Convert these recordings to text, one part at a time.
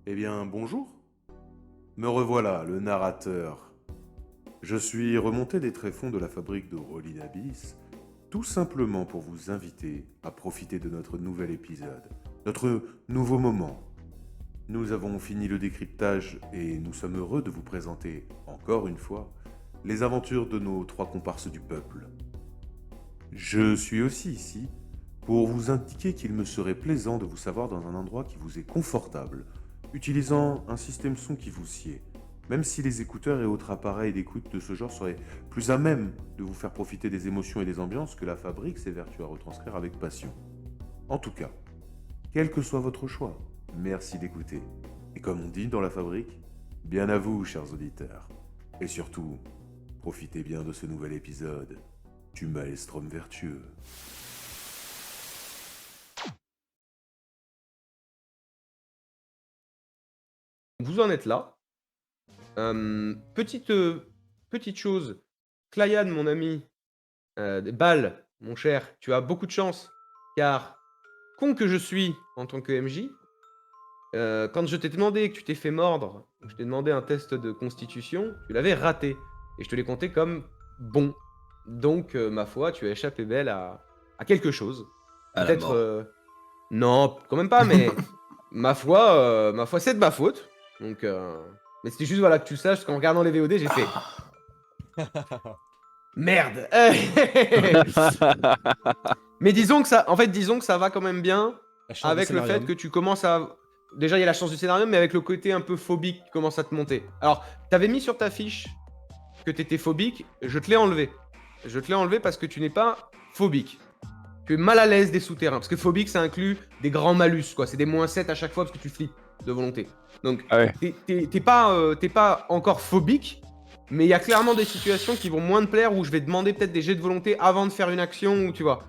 Eh bien, bonjour. Me revoilà, le narrateur. Je suis remonté des tréfonds de la fabrique de Rolling Abyss, tout simplement pour vous inviter à profiter de notre nouvel épisode, notre nouveau moment. Nous avons fini le décryptage et nous sommes heureux de vous présenter, encore une fois, les aventures de nos trois comparses du peuple. Je suis aussi ici pour vous indiquer qu'il me serait plaisant de vous savoir dans un endroit qui vous est confortable, utilisant un système son qui vous sied, même si les écouteurs et autres appareils d'écoute de ce genre seraient plus à même de vous faire profiter des émotions et des ambiances que la fabrique s'évertue à retranscrire avec passion. En tout cas, quel que soit votre choix, merci d'écouter. Et comme on dit dans la fabrique, bien à vous, chers auditeurs. Et surtout, profitez bien de ce nouvel épisode du Maelstrom vertueux. Vous en êtes là. Petite chose, Clayan, mon ami, Bal, mon cher, tu as beaucoup de chance, car con que je suis en tant que MJ, quand je t'ai demandé que tu t'es fait mordre, je t'ai demandé un test de constitution, tu l'avais raté, et je te l'ai compté comme bon. Donc, ma foi, tu as échappé belle à quelque chose. À la Peut-être, mort. non, quand même pas, mais ma foi, c'est de ma faute. Donc, mais c'était juste voilà que tu le saches, parce qu'en regardant les VOD, j'ai fait merde. Mais disons que ça, en fait, disons que ça va quand même bien La chance du avec le fait scénarium. que tu commences à. Déjà, il y a la chance du scénario, mais avec le côté un peu phobique qui commence à te monter. Alors, t'avais mis sur ta fiche que t'étais phobique, je te l'ai enlevé. Je te l'ai enlevé parce que tu n'es pas phobique. Tu es mal à l'aise des souterrains. Parce que phobique, ça inclut des grands malus, quoi. C'est des -7 à chaque fois parce que tu flippes de volonté. Donc, Ah ouais. t'es pas encore phobique, mais il y a clairement des situations qui vont moins te plaire où je vais demander peut-être des jets de volonté avant de faire une action, ou tu vois.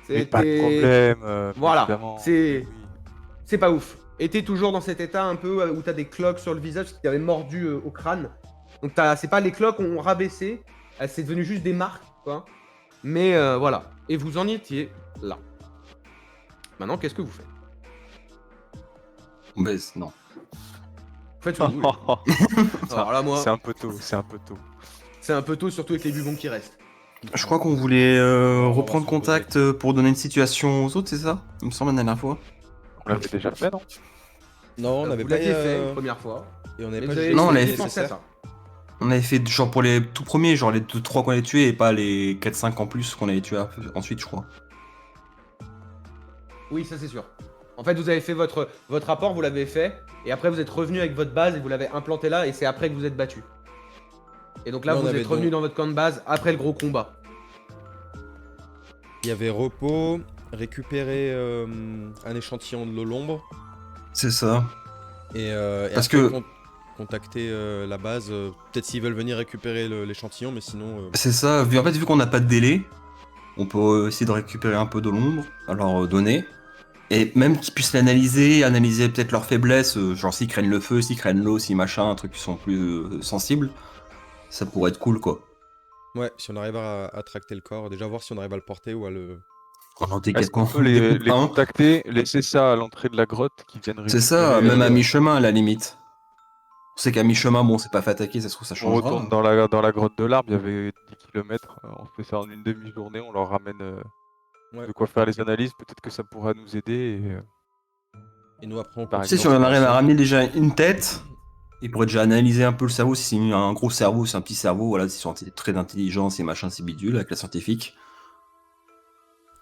Mais pas de problème, Voilà, évidemment. c'est Oui. c'est pas ouf. Et t'es toujours dans cet état un peu où t'as des cloques sur le visage qui t'avaient mordu au crâne. Donc c'est pas les cloques ont rabaissé, c'est devenu juste des marques, quoi. Mais voilà. Et vous en étiez là. Maintenant, qu'est-ce que vous faites? On baisse, non. Vous faites ce que vous voulez. Alors là, moi, C'est un peu tôt, c'est un peu tôt. c'est un peu tôt, surtout avec les bubons qui restent. Je crois qu'on voulait va reprendre se contact pour donner une situation aux autres, c'est ça? Il me semble la dernière fois. On l'avait déjà fait, non? Non, on avait Vous pas l'aviez fait une première fois. et on avait Mais pas vous jugé avez Non, on que l'avait c'était fait pensé à nécessaire. ça. On avait fait genre pour les tout premiers, genre les 2-3 qu'on avait tués et pas les 4-5 en plus qu'on avait tués ensuite, je crois. Oui, ça c'est sûr. En fait, vous avez fait votre rapport, vous l'avez fait, et après vous êtes revenu avec votre base et vous l'avez implanté là, et c'est après que vous êtes battu. Et donc là, Là, on vous avait êtes revenu donc- dans votre camp de base après le gros combat. Il y avait repos, récupérer un échantillon de l'ombre C'est ça. et Parce après que- contacter la base. Peut-être s'ils veulent venir récupérer l'échantillon, mais sinon. C'est ça. En fait, vu qu'on n'a pas de délai, on peut essayer de récupérer un peu de l'ombre, à leur donner. Et même qu'ils puissent l'analyser, analyser peut-être leurs faiblesses, genre s'ils craignent le feu, s'ils craignent l'eau, si machin, un truc qui sont plus sensibles, ça pourrait être cool quoi. Ouais, si on arrive à tracter le corps, déjà voir si on arrive à le porter ou à le. En Est-ce qu'on décapant peut des les copains. contacter, laisser ça à l'entrée de la grotte, qu'ils viennent C'est récupérer ça, même à le- mi-chemin à la limite. On sait qu'à mi-chemin, bon, c'est pas fait attaquer, ça se trouve, ça On changera. retourne dans la grotte de l'arbre, il y avait 10 km, on fait ça en une demi-journée, on leur ramène Ouais. de quoi faire les analyses, peut-être que ça pourra nous aider. Et nous après on Par Tu sais, si continue on notre arrive à action. ramener déjà une tête, ils pourraient déjà analyser un peu le cerveau, si c'est un gros cerveau, c'est un petit cerveau, voilà, s'ils sont très d'intelligence et machin, c'est bidule, avec la scientifique.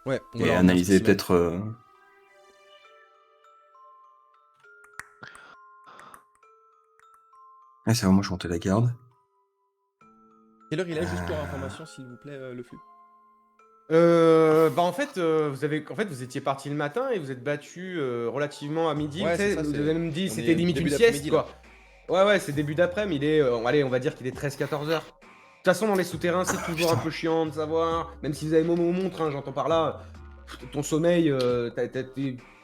Ouais. ou Et alors un analyser spécimen. peut-être... Ah, c'est vrai, moi je montais la garde. Quelle heure il est juste pour information, s'il vous plaît, le flux? Bah en fait, vous étiez parti le matin et vous êtes battu relativement à midi. Ouais, Tu sais, c'est ça, vous c'est- avez même dit on c'était est limite début une d'après-midi, sieste, quoi. Ouais, c'est début d'après-midi. Il est, allez, on va dire qu'il est 13-14 heures. De toute façon, dans les souterrains, c'est toujours un putain. peu chiant de savoir. Même si vous avez Momo montre, hein, j'entends par là. Ton sommeil,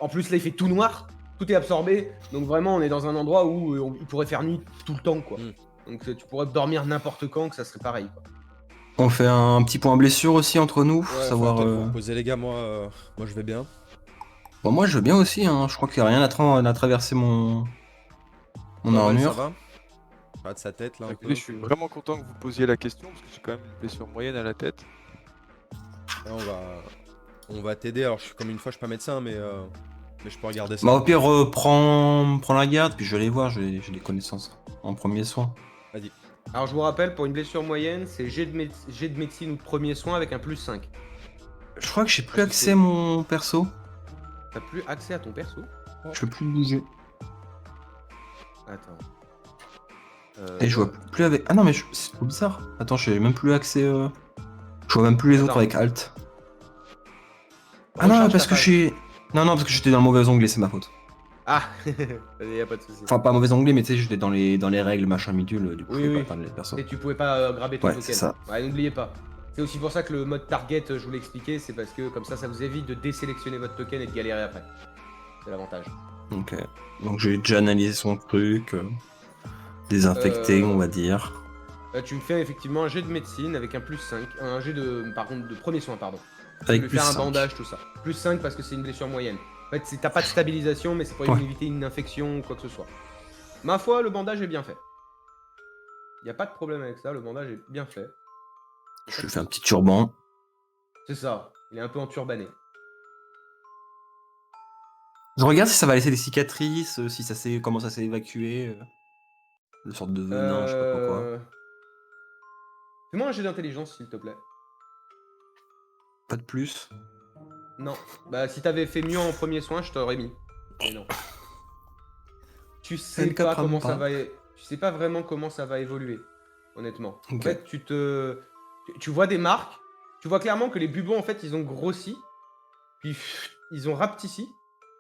en plus là, il fait tout noir, tout est absorbé. Donc vraiment, on est dans un endroit où il pourrait faire nuit tout le temps, quoi. Donc tu pourrais dormir n'importe quand, que ça serait pareil, quoi. On fait un petit point blessure aussi entre nous, Ouais, savoir... peut-être vous reposer les gars, moi je vais bien. Bon, moi je veux bien aussi, hein. Je crois qu'il n'y a rien à traverser mon... Mon Toi, Val, ça armure. va? Pas de sa tête là un peu. Écoutez, je suis vraiment content que vous posiez la question parce que j'ai quand même une blessure moyenne à la tête. Là, on va t'aider. Alors, comme une fois, je suis pas médecin, mais je peux regarder ça. Bah, au pire, prends la garde, puis je vais aller voir, j'ai des connaissances en premier soin. Vas-y. Alors je vous rappelle, pour une blessure moyenne, c'est jet de médecine ou de premier soin avec un plus 5. Je crois que j'ai plus Parce que accès c'est- à mon perso. T'as plus accès à ton perso? Je peux plus bouger. Attends. Et je vois plus avec. Ah non, mais c'est trop bizarre. Attends, j'ai même plus accès. Je vois même plus les autres Attends. avec Alt. Ah non, Recharge parce ta que page. j'ai. Non, parce que j'étais dans le mauvais onglet, c'est ma faute. Ah, y a pas de souci. Enfin, pas mauvais onglet, mais tu sais, j'étais dans les règles, machin midule, du coup, Oui, je pouvais oui. pas atteindre les persos. Et tu pouvais pas graber ton Ouais, token. c'est ça. Ouais, n'oubliez pas. C'est aussi pour ça que le mode target, je vous l'ai expliqué, c'est parce que comme ça vous évite de désélectionner votre token et de galérer après. C'est l'avantage. Donc j'ai déjà analysé son truc. Désinfecté, on va dire. Tu me fais effectivement un jet de médecine avec un plus 5. Un jet de, par contre, de premier soin, pardon. Tu Avec peux plus faire un 5. bandage, tout ça. Plus 5 parce que c'est une blessure moyenne. En fait, t'as pas de stabilisation, mais c'est pour Ouais. éviter une infection ou quoi que ce soit. Ma foi, le bandage est bien fait. Y a pas de problème avec ça, le bandage est bien fait. Je lui fais un petit turban. C'est ça, il est un peu enturbané. Je regarde si ça va laisser des cicatrices, si ça s'est comment ça s'est évacué. Une sorte de venin, je sais pas quoi. Fais-moi un jet d'intelligence, s'il te plaît. Pas de plus. Non. Bah, si t'avais fait mieux en premier soin, je t'aurais mis. Mais non. Tu sais le pas capera comment pas. ça va... Tu sais pas vraiment comment ça va évoluer, honnêtement. En Ok. fait, tu vois des marques, tu vois clairement que les bubons, en fait, ils ont grossi, puis ils ont rapetissi.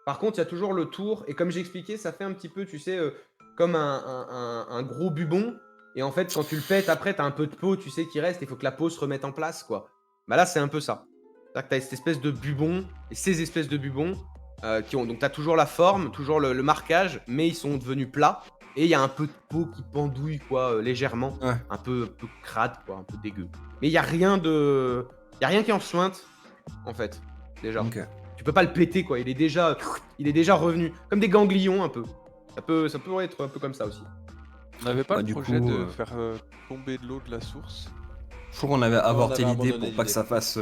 Par contre, il y a toujours le tour, et comme j'ai expliqué, ça fait un petit peu, tu sais, comme un gros bubon, et en fait, quand tu le pètes, après, t'as un peu de peau, tu sais, qui reste, il faut que la peau se remette en place, quoi. Bah là, c'est un peu ça. C'est-à-dire que t'as cette espèce de bubon, et ces espèces de bubons, qui ont... Donc t'as toujours la forme, toujours le marquage, mais ils sont devenus plats, et il y a un peu de peau qui pendouille, quoi, légèrement. Ouais. Un peu crade, quoi, un peu dégueu. Mais il y a rien de... Il y a rien qui en sointe, en fait, déjà. Ok. Tu peux pas le péter, quoi. Il est déjà revenu. Comme des ganglions, un peu. Ça peut être un peu comme ça aussi. On n'avait pas Bah, le du projet coup, de faire tomber de l'eau de la source. Je crois qu'on avait avorté on avait l'idée abandonné pour pas que l'idée. ça fasse.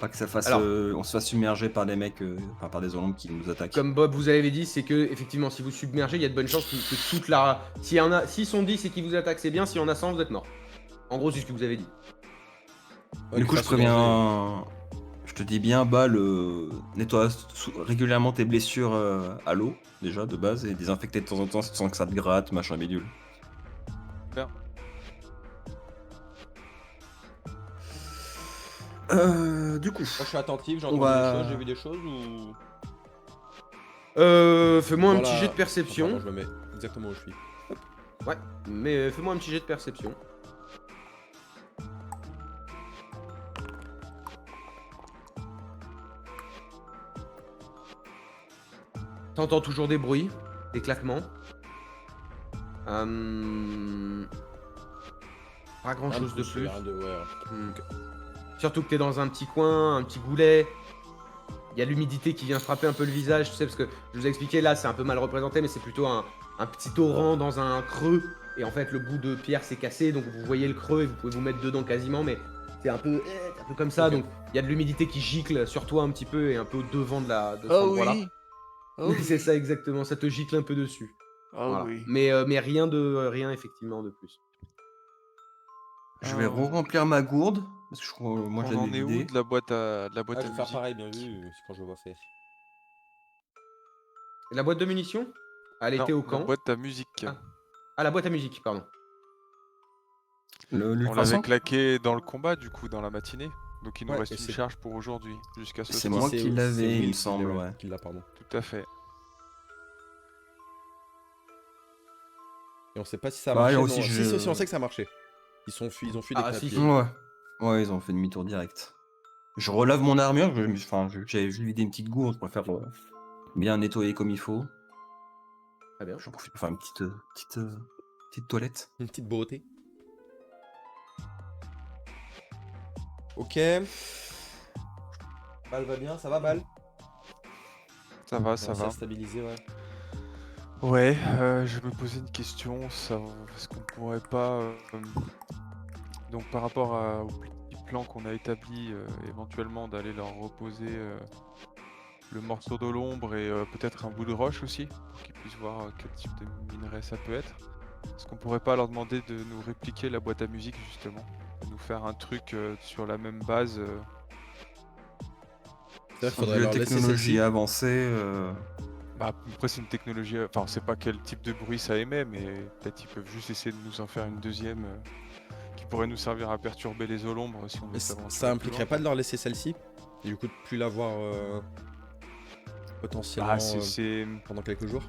Pas que ça fasse. Alors. On se fasse submerger par des mecs. Enfin, par des zombies qui nous attaquent. Comme Bob vous avait dit, c'est que, effectivement, si vous submergez, il y a de bonnes chances que toute la... S'ils sont 10 et qu'ils vous attaquent, c'est bien. Si on a 100, vous êtes mort. En gros, c'est ce que vous avez dit. Ouais, Du que coup, je face au danger. préviens. Je te dis bien, Bal, nettoie régulièrement tes blessures à l'eau, déjà, de base, et désinfecter de temps en temps sans que ça te gratte, machin bidule. Bien. Du coup. Moi, je suis attentif, j'ai On entendu va- des choses, j'ai vu des choses ou. Fais-moi un Voilà. petit jet de Pardon, perception. je me mets exactement où je suis. Ouais, mais fais-moi un petit jet de perception. T'entends toujours des bruits, des claquements. Pas grand chose de plus. Rien de... Ouais. Hmm. Surtout que t'es dans un petit coin, un petit goulet. Il y a l'humidité qui vient frapper un peu le visage, tu sais, parce que je vous ai expliqué là, c'est un peu mal représenté, mais c'est plutôt un petit torrent dans un creux. Et en fait, le bout de pierre s'est cassé, donc vous voyez le creux et vous pouvez vous mettre dedans quasiment, mais c'est un peu comme ça. Ok. Donc il y a de l'humidité qui gicle sur toi un petit peu et un peu devant de cet Oh endroit-là. oui. Oh Oui, oui. c'est ça exactement, ça te gicle un peu dessus. Oh Voilà. oui. Mais rien effectivement de plus. Je vais remplir ma gourde, parce que je crois, moi, je On en l'avais est où vidée. de la boîte à Ah, je vais faire musique? pareil, bien vu, c'est quand je le vois faire. La boîte de munitions? Elle Non, était au la camp. boîte à musique. Ah, la boîte à musique, pardon. Le On l'avait croissant. claqué dans le combat du coup dans la matinée. Donc il nous Ouais, reste et une c'est- charge pour aujourd'hui, jusqu'à ce C'est soir. moi qui l'avais, c'est il Will me qui semble, l'a- ouais. qui l'a, pardon. Tout à fait. Et on sait pas si ça a Bah, marché. là Non, aussi, si, on sait que ça a marché. Ils ont fui des Ah, si, clapiers. si. Ouais. Ouais, ils ont fait demi-tour direct. Je relave mon armure, j'avais juste vidé une petite gourde pour faire bien nettoyer comme il faut. Très bien. J'en profite pour faire une petite toilette. Une petite beauté. Ok. Bal va bien, ça va Bal? Ça va, ça On va. s'est stabilisé, ouais. Ouais, je me posais une question, est-ce qu'on pourrait pas, donc par rapport au petit plan qu'on a établi, éventuellement d'aller leur reposer le morceau de l'ombre et peut-être un bout de roche aussi, pour qu'ils puissent voir quel type de minerai ça peut être. Est-ce qu'on pourrait pas leur demander de nous répliquer la boîte à musique justement? De nous faire un truc sur la même base C'est-à-dire qu'il Si faudrait la leur laisser technologie celle-ci. est avancée, Bah, après c'est une technologie, enfin on sait pas quel type de bruit ça émet, mais peut-être ils peuvent juste essayer de nous en faire une deuxième qui pourrait nous servir à perturber les eaux-l'ombre si on veut Mais s'aventurer ça plus impliquerait loin, pas quoi. de leur laisser celle-ci? Et du coup, de plus la voir Bah potentiellement c'est... pendant quelques jours?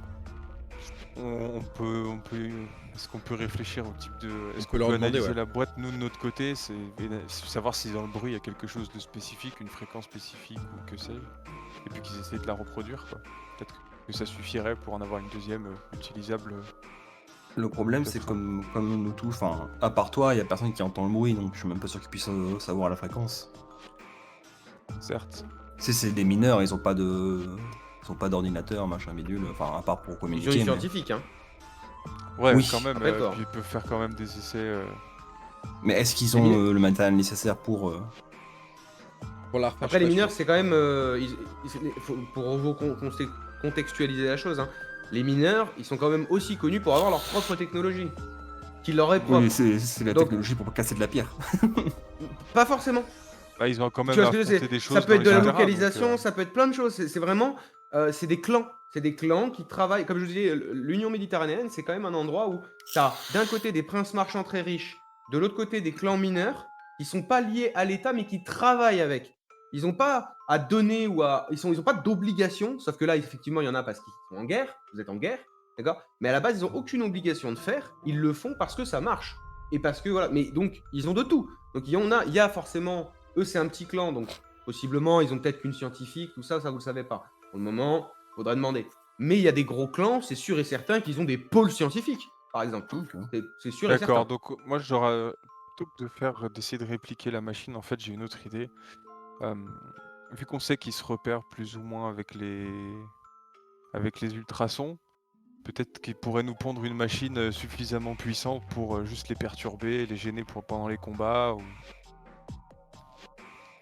On peut... Est-ce qu'on peut réfléchir au type de... On Est-ce peut qu'on leur peut demander, analyser ouais. la boîte, nous, de notre côté, savoir si dans le bruit il y a quelque chose de spécifique, une fréquence spécifique ou que sais-je, et puis qu'ils essaient de la reproduire, quoi. Peut-être que ça suffirait pour en avoir une deuxième utilisable le problème c'est peut-être. comme nous tous, enfin, à part toi, il y a personne qui entend le bruit, donc je suis même pas sûr qu'ils puissent savoir la fréquence. Certes. Si c'est des mineurs, ils ont pas d'ordinateur, machin bidule, enfin, à part pour Ils ont une communiquer, mais... scientifique, hein. Ouais, Oui, quand même, Rappelle-toi. puis ils peuvent faire quand même des essais... mais est-ce qu'ils Les ont mineurs- le matériel nécessaire pour... Pour la refaire, je Après, suis les pas mineurs, sûr. c'est quand même. Pour vous contextualiser la chose, hein, les mineurs, ils sont quand même aussi connus pour avoir leur propre technologie, qui leur est Oui, propre. c'est la Donc, technologie pour pas casser de la pierre. pas forcément. Bah, ils ont quand Tu même vois ce que je veux dire, affronté des ça choses peut dans être les de la souterrains, donc... localisation, ça peut être plein de choses. C'est vraiment. C'est des clans. C'est des clans qui travaillent. Comme je vous disais, l'Union méditerranéenne, c'est quand même un endroit où tu as d'un côté des princes marchands très riches, de l'autre côté des clans mineurs qui sont pas liés à l'État mais qui travaillent avec. Ils n'ont pas à donner ou à. Ils ont pas d'obligation, sauf que là, effectivement, il y en a parce qu'ils sont en guerre. Vous êtes en guerre, d'accord. Mais à la base, ils n'ont aucune obligation de faire. Ils le font parce que ça marche. Et parce que voilà. Mais donc, ils ont de tout. Donc, il y a forcément. Eux, c'est un petit clan, donc possiblement, ils ont peut-être qu'une scientifique, tout ça, vous le savez pas. Pour le moment, faudra demander. Mais il y a des gros clans, c'est sûr et certain qu'ils ont des pôles scientifiques, par exemple. Ok. C'est sûr et D'accord, certain. donc moi j'aurais plutôt que d'essayer de répliquer la machine, en fait j'ai une autre idée. Vu qu'on sait qu'ils se repèrent plus ou moins avec les ultrasons, peut-être qu'ils pourraient nous pondre une machine suffisamment puissante pour juste les perturber, les gêner pendant les combats. Ou...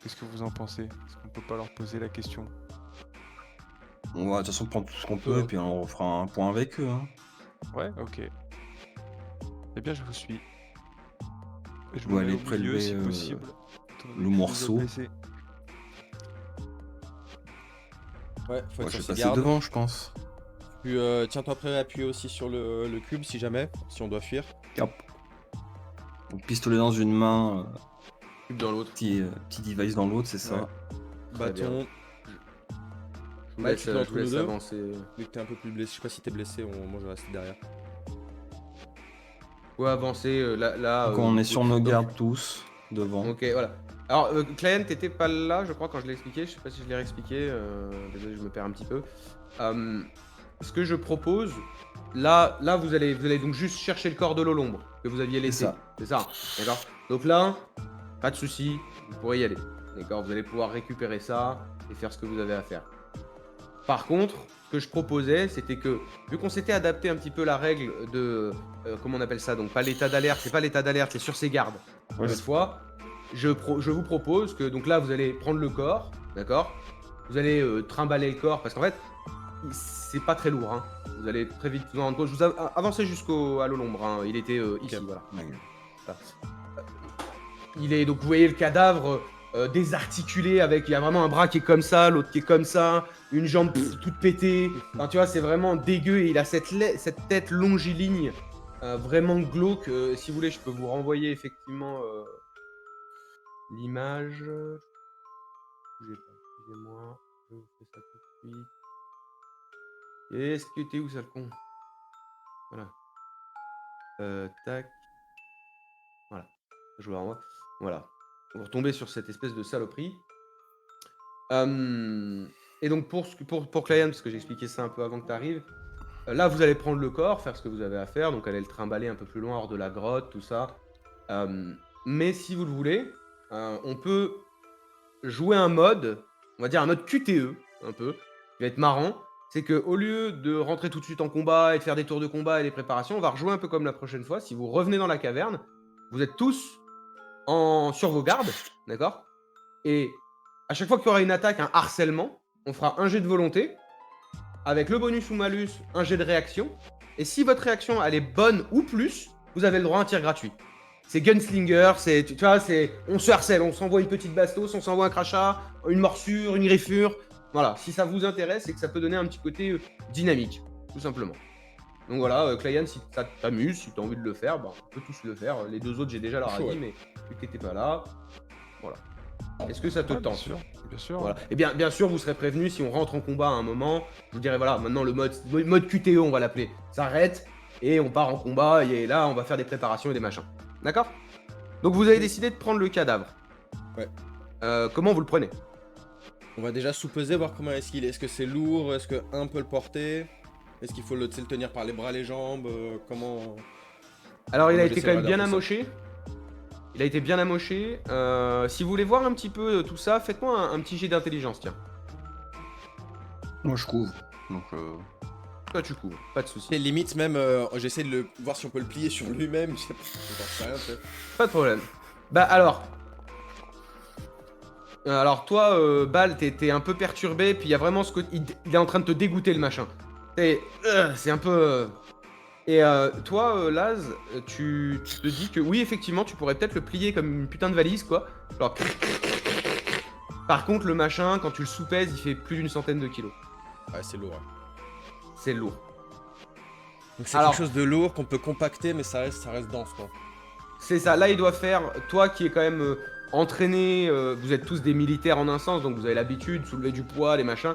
Qu'est-ce que vous en pensez? Est-ce qu'on peut pas leur poser la question? On va de toute façon prendre tout ce qu'on peut, peut et hein. puis on refera un point avec eux. Hein. Ouais, ok. Eh bien je vous suis. Et je On me va mets aller au milieu prélever si possible. étant donné le que je suis déjà morceau. blessé. Ouais, faut Moi, être je sur vais ses passer gardes. devant, je pense. Puis tiens-toi prêt à appuyer aussi sur le cube si jamais, si on doit fuir. Hop. Donc, pistolet dans une main, Cube dans l'autre. petit device dans l'autre, c'est ça. Ouais. Très bien. Bâton. Je vous Mike, laisse, tu te mets je vous entre nous laisse deux. avancer. Vu que t'es un peu plus blessé, je sais pas si t'es blessé, moi je vais rester derrière. Ouais, avancer. Là, Donc on est sur nos donc, gardes tous, devant. Ok, voilà. Alors, Client, t'étais pas là, je crois, quand je l'ai expliqué. Je sais pas si je l'ai réexpliqué. Désolé, je me perds un petit peu. Ce que je propose, là vous allez donc juste chercher le corps de l'ombre que vous aviez laissé. ça. C'est ça, d'accord. Donc là, pas de souci, vous pourrez y aller. D'accord, vous allez pouvoir récupérer ça et faire ce que vous avez à faire. Par contre, ce que je proposais, c'était que, vu qu'on s'était adapté un petit peu la règle de, comment on appelle ça, donc pas l'état d'alerte, c'est pas l'état d'alerte, c'est sur ses gardes. Ouais, Cette fois, je vous propose que, donc là, vous allez prendre le corps, d'accord. Vous allez trimballer le corps, parce qu'en fait, c'est pas très lourd, hein. Vous allez très vite vous en rendre compte. Je vous avancez à l'ombre, hein. Il était ici, voilà. Ouais. Voilà. Il est, donc vous voyez le cadavre désarticulé avec, il y a vraiment un bras qui est comme ça, l'autre qui est comme ça, une jambe toute pétée. Enfin, tu vois, c'est vraiment dégueu et il a cette tête longiligne, vraiment glauque. Si vous voulez, je peux vous renvoyer effectivement l'image. Bougez pas, excusez-moi, je vous fais ça tout de suite. Est-ce que t'es où, sale con? Voilà. Tac. Voilà. Je vous la renvoie. Voilà. Vous retombez sur cette espèce de saloperie. Et donc pour Client, parce que j'ai expliqué ça un peu avant que tu arrives, là vous allez prendre le corps, faire ce que vous avez à faire, donc aller le trimballer un peu plus loin hors de la grotte, tout ça. Mais si vous le voulez, on peut jouer un mode, on va dire un mode QTE, un peu, qui va être marrant. c'est qu'au lieu de rentrer tout de suite en combat et de faire des tours de combat et des préparations, on va rejouer un peu comme la prochaine fois. Si vous revenez dans la caverne, vous êtes tous sur vos gardes, d'accord? Et à chaque fois qu'il y aura une attaque, un harcèlement, on fera un jet de volonté, avec le bonus ou malus, un jet de réaction. Et si votre réaction, elle est bonne ou plus, vous avez le droit à un tir gratuit. C'est gunslinger, tu vois, on se harcèle, on s'envoie une petite bastos, on s'envoie un crachat, une morsure, une griffure. Voilà, si ça vous intéresse, c'est que ça peut donner un petit côté dynamique, tout simplement. Donc voilà, Clayan, si ça t'amuse, si t'as envie de le faire, bah, on peut tous le faire. Les deux autres, j'ai déjà leur Ouais. dit, mais vu que t'étais pas là, voilà. Est-ce que ça te Ouais, bien tente? sûr, bien sûr. Voilà. Et bien sûr, vous serez prévenu si on rentre en combat à un moment. Je vous dirai, voilà, maintenant le mode QTE, on va l'appeler, s'arrête et on part en combat. Et là, on va faire des préparations et des machins. D'accord? Donc vous avez décidé de prendre le cadavre. Ouais. Comment vous le prenez? On va déjà sous-peser, voir comment est-ce qu'il est. Est-ce que c'est lourd? Est-ce qu'un peut le porter? Est-ce qu'il faut le tenir par les bras, les jambes? Comment... Alors, il a Moi, été quand j'essaierai même bien d'un peu ça. amoché. Il a été bien amoché. Si vous voulez voir un petit peu tout ça, faites-moi un petit jet d'intelligence, tiens. Moi, je couvre. Donc, Toi, tu couvres, pas de soucis. Et limite même, j'essaie de le voir si on peut le plier sur lui-même. Je j'en sais rien, tu sais. Pas de problème. Bah alors toi, Bal, t'es un peu perturbé, puis il y a vraiment ce que... Il est en train de te dégoûter le machin. C'est un peu... Et toi, Laz, tu te dis que oui, effectivement, tu pourrais peut-être le plier comme une putain de valise, quoi. Genre... Par contre, le machin, quand tu le soupèses, il fait plus d'une centaine de kilos. Ouais, c'est lourd. Ouais. C'est lourd. Donc c'est Alors- quelque chose de lourd qu'on peut compacter, mais ça reste dense, quoi. C'est ça, là il doit faire, toi qui es quand même entraîné, vous êtes tous des militaires en un sens, donc vous avez l'habitude, soulever du poids, les machins.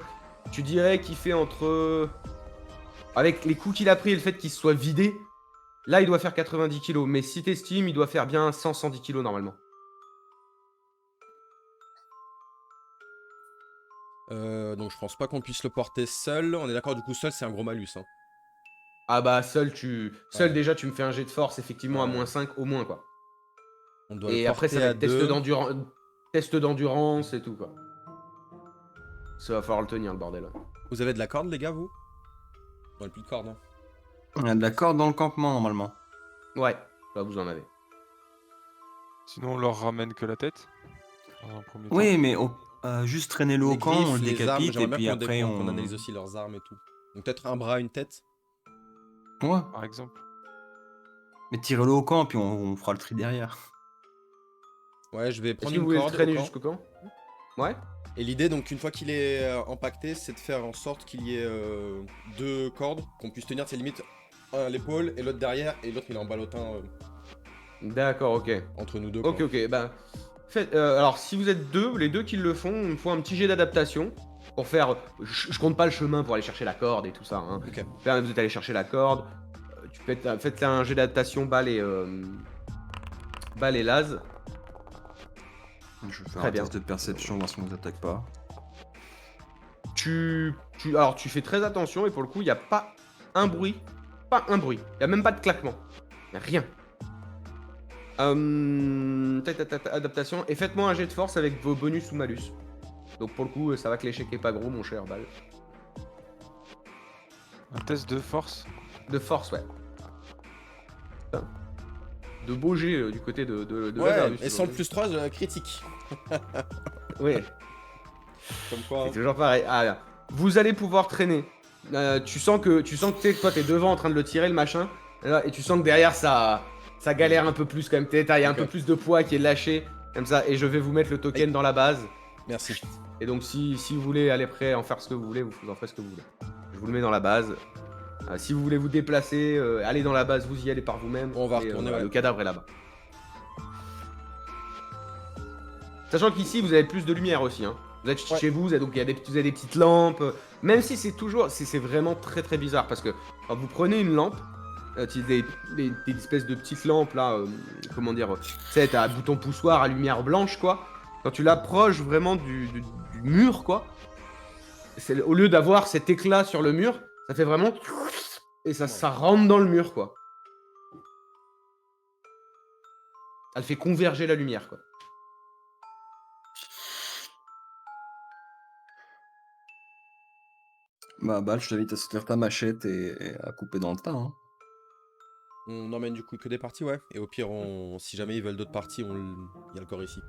Tu dirais qu'il fait entre... Avec les coups qu'il a pris et le fait qu'il se soit vidé, là il doit faire 90 kilos. Mais si t'estimes, il doit faire bien 100-110 kilos normalement. Donc je pense pas qu'on puisse le porter seul. On est d'accord, du coup, seul, c'est un gros malus. Hein. Ah bah seul Ouais. déjà tu me fais un jet de force effectivement à Ouais. moins 5 au moins quoi. On doit Et le après ça porter va à être deux. test d'endurance et tout quoi. Ça va falloir le tenir le bordel. Vous avez de la corde, les gars, vous? On a plus de corde, hein. il y a de la corde dans le campement, normalement. Ouais, là vous en avez. Sinon, on leur ramène que la tête. Dans un premier Oui, temps. mais juste traîner-le au Les camp, on griffes, le les armes, décapite, et j'aimerais puis bien après, qu'on analyse aussi leurs armes et tout. Donc peut-être un bras, une tête. Ouais, Par exemple. mais tirez-le au camp, puis on fera le tri derrière. Ouais, je vais Est-ce prendre que vous une voulez le corde traîner au camp. jusqu'au camp? Ouais. Et l'idée, donc, une fois qu'il est empaqueté, c'est de faire en sorte qu'il y ait deux cordes, qu'on puisse tenir ses limites, un à l'épaule et l'autre derrière, et l'autre il est en ballotin D'accord, ok. entre nous deux. Ok, quoi. ok, bah... alors, si vous êtes deux, les deux qui le font, il me faut un petit jet d'adaptation pour faire... Je compte pas le chemin pour aller chercher la corde et tout ça, hein. Ok. Là, vous êtes allé chercher la corde, faites un jet d'adaptation, Bal et Laz. Je vais faire Très un bien. test de perception, voir si on nous attaque pas. Alors, tu fais très attention et pour le coup, il n'y a pas un bruit. Pas un bruit. Il n'y a même pas de claquement. Il n'y a rien. Adaptation. Et faites-moi un jet de force avec vos bonus ou malus. Donc pour le coup, ça va que l'échec est pas gros, mon cher Bal. Un test de force. De force, ouais. Putain. De beaux jets du côté de Ouais, Lazarus, et sans le aujourd'hui. plus 3, critique. Ouais. Comme quoi. C'est toujours pareil. Ah, vous allez pouvoir traîner. Tu sens que toi t'es devant en train de le tirer le machin, et tu sens que derrière ça galère un peu plus quand même. Il y a un Ok. peu plus de poids qui est lâché comme ça. Et je vais vous mettre le token dans la base. Merci. Et donc si vous voulez aller prêt en faire ce que vous voulez, vous en ferez ce que vous voulez. Je vous le mets dans la base. Si vous voulez vous déplacer, allez dans la base, vous y allez par vous-même. On va Et, retourner, ouais. Le cadavre est là-bas. Sachant qu'ici vous avez plus de lumière aussi, hein. Vous êtes Ouais. chez vous, vous avez des petites lampes. Même si c'est toujours... C'est vraiment très très bizarre parce que quand vous prenez une lampe, des espèces de petites lampes là, comment dire, tu sais, t'as un bouton poussoir à lumière blanche quoi. Quand tu l'approches vraiment du mur quoi, au lieu d'avoir cet éclat sur le mur, ça fait vraiment... Et ça rentre dans le mur quoi. Elle fait converger la lumière quoi. Bah, Bal, je t'invite à sortir ta machette et à couper dans le tas, hein. On emmène du coup que des parties, ouais. Et au pire, si jamais ils veulent d'autres parties, il y a le corps ici.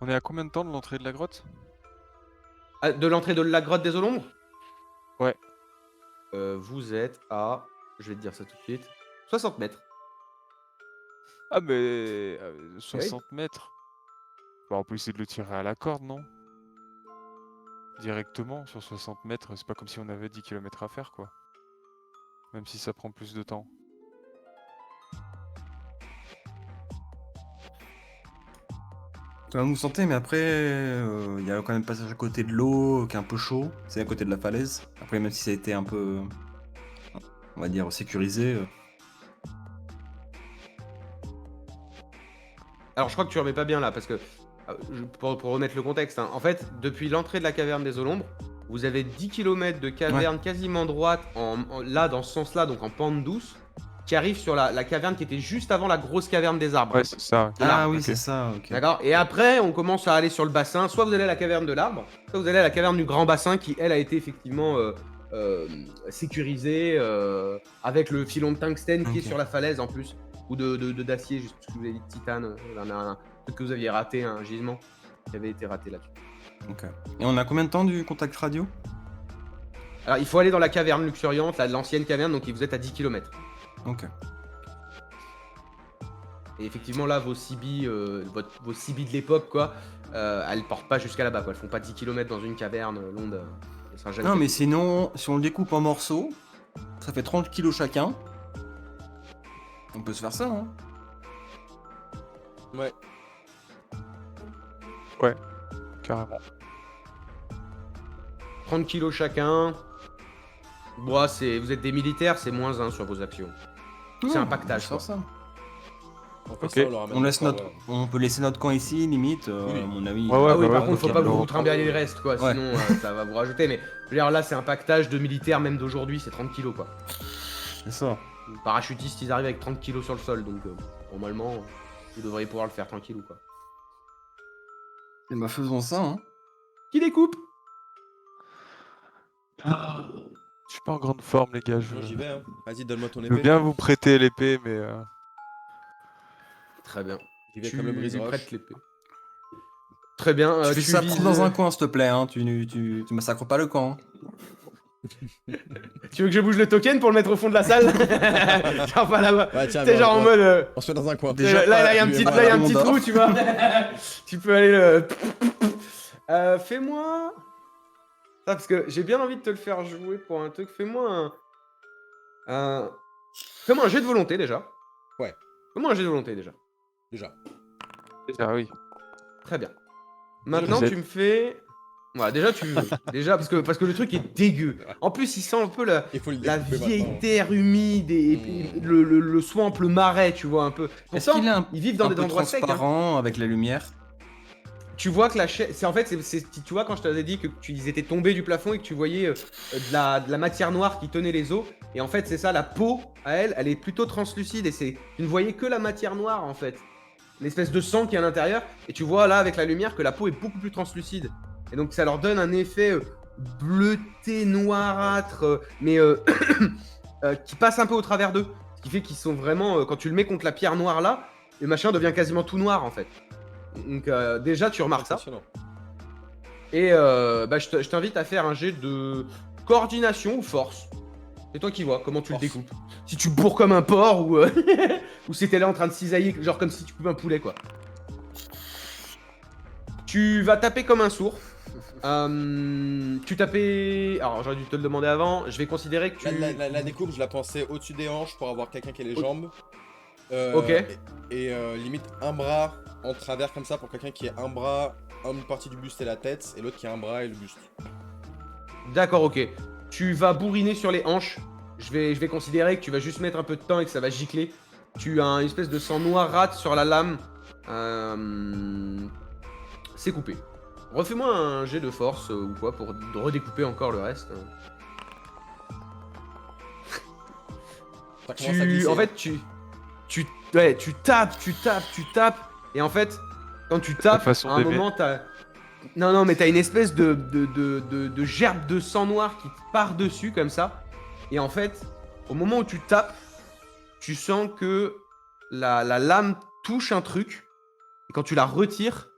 On est à combien de temps de l'entrée de la grotte? Ah, de l'entrée de la grotte des eaux l'ombre? Ouais. Vous êtes à, je vais te dire ça tout de suite, 60 mètres. Ah mais 60 mètres. Bah, on peut essayer de le tirer à la corde, non? Directement sur 60 mètres, c'est pas comme si on avait 10 km à faire, quoi. Même si ça prend plus de temps. Vous sentez, mais après, il y a quand même passage à côté de l'eau qui est un peu chaud. C'est à côté de la falaise. Après, même si ça a été un peu, on va dire, sécurisé. Alors je crois que tu remets pas bien là, parce que, pour remettre le contexte, hein, en fait, depuis l'entrée de la caverne des eaux l'ombre, vous avez 10 km de caverne quasiment droite, là, dans ce sens-là, donc en pente douce, qui arrive sur la caverne qui était juste avant la grosse caverne des arbres. Ouais, c'est ça. De l'arbre, oui, ok. c'est ça, ok. D'accord. Et après, on commence à aller sur le bassin. Soit vous allez à la caverne de l'arbre, soit vous allez à la caverne du grand bassin qui, elle, a été effectivement sécurisée avec le filon de tungstène qui est Ok. sur la falaise en plus. Ou d'acier, je sais plus ce que vous avez dit, de titane. Peut-être que vous aviez raté un gisement qui avait été raté là-dessus. Ok. Et on a combien de temps du contact radio? Alors, il faut aller dans la caverne luxuriante, l'ancienne caverne, donc vous êtes à 10 km. Ok. Et effectivement, là, vos CB, vos CB de l'époque, quoi, elles portent pas jusqu'à là-bas, quoi. Elles font pas 10 km dans une caverne longue. Ça sera jamais Non, fait. mais sinon, si on le découpe en morceaux, ça fait 30 kilos chacun. On peut se faire ça, hein. Ouais. Carrément. 30 kilos chacun. Bon, vous êtes des militaires, c'est -1 sur vos actions. C'est un pactage, on peut faire ça. On fait Ok. ça, on leur amène On, le laisse corps, notre... on peut laisser notre camp ici, limite, Oui. à mon avis. Ouais, ouais, Ah oui, bah par ouais, contre, faut ok, pas le vous reprendre. trimballer le reste, quoi. Ouais. Sinon, ça va vous rajouter. Mais je veux dire, là, c'est un pactage de militaires, même d'aujourd'hui, c'est 30 kilos, quoi. C'est ça. Les parachutistes, ils arrivent avec 30 kilos sur le sol, donc normalement, vous devriez pouvoir le faire tranquille ou quoi. Et bah, faisons ça, hein. Qui découpe? Je suis pas en grande forme, les gars. Moi, j'y vais, hein. Vas-y, donne-moi ton Je veux épée. bien vous prêter l'épée, mais Très bien. J'y vais Tu comme le lui brise-roche. prêtes l'épée. Très bien. Tu fais ça vises- dans un coin, s'il te plaît, hein. Tu massacres pas le camp, hein. Tu veux que je bouge le token pour le mettre au fond de la salle? Genre pas là-bas. Ouais, tiens, T'es mais genre en on- mode. On se met dans un coin. Déjà, là, il y a un lui petit, et là, moi, il y a un on petit dort. trou, tu vois. Tu peux aller le. Fais-moi. Ça, parce que j'ai bien envie de te le faire jouer pour un truc. Fais-moi un. Fais-moi un jet de volonté déjà. Ouais. Fais-moi un jet de volonté déjà. Déjà. déjà oui. Très bien. Maintenant, Déjà. tu me fais. Voilà, déjà, déjà, parce que le truc est dégueu. En plus, il sent un peu la Il faut le vieille découper terre humide et le swamp, le marais, tu vois, un peu. Est-ce Pourtant, qu'il est un, ils vivent dans un des peu endroits secs. Hein. transparent avec la lumière? Tu vois que la chaîne. En fait, tu vois, quand je t'avais dit que ils étaient tombés du plafond et que tu voyais de la matière noire qui tenait les os. Et en fait, c'est ça, la peau, à elle est plutôt translucide. Et tu ne voyais que la matière noire, en fait. L'espèce de sang qui est à l'intérieur. Et tu vois là, avec la lumière, que la peau est beaucoup plus translucide. Et donc, ça leur donne un effet bleuté, noirâtre, mais qui passe un peu au travers d'eux. Ce qui fait qu'ils sont vraiment. Quand tu le mets contre la pierre noire là, le machin devient quasiment tout noir, en fait. Donc déjà tu remarques ça. Impressionnant. Et je t'invite à faire un jet de coordination ou force. C'est toi qui vois comment tu Force. le découpes. Si tu bourres comme un porc ou ou si t'es là en train de cisailler, genre comme si tu coupes un poulet quoi. Tu vas taper comme un sourd. Tu tapais... Alors j'aurais dû te le demander avant. Je vais considérer que tu... La découpe, je la pensais au-dessus des hanches pour avoir quelqu'un qui a les jambes. Ok. Et limite un bras en travers comme ça pour quelqu'un qui ait un bras, une partie du buste et la tête, et l'autre qui a un bras et le buste. D'accord, ok. Tu vas bourriner sur les hanches. Je vais considérer que tu vas juste mettre un peu de temps et que ça va gicler. Tu as une espèce de sang noirâtre sur la lame. C'est coupé. Refais-moi un jet de force ou quoi pour redécouper encore le reste. Ça commence à glisser. En fait, tu tapes. Et en fait, quand tu tapes, façon à un d'aimer. moment, Non, mais t'as une espèce de gerbe de sang noir qui te part dessus comme ça. Et en fait, au moment où tu tapes, tu sens que la lame touche un truc. Et quand tu la retires,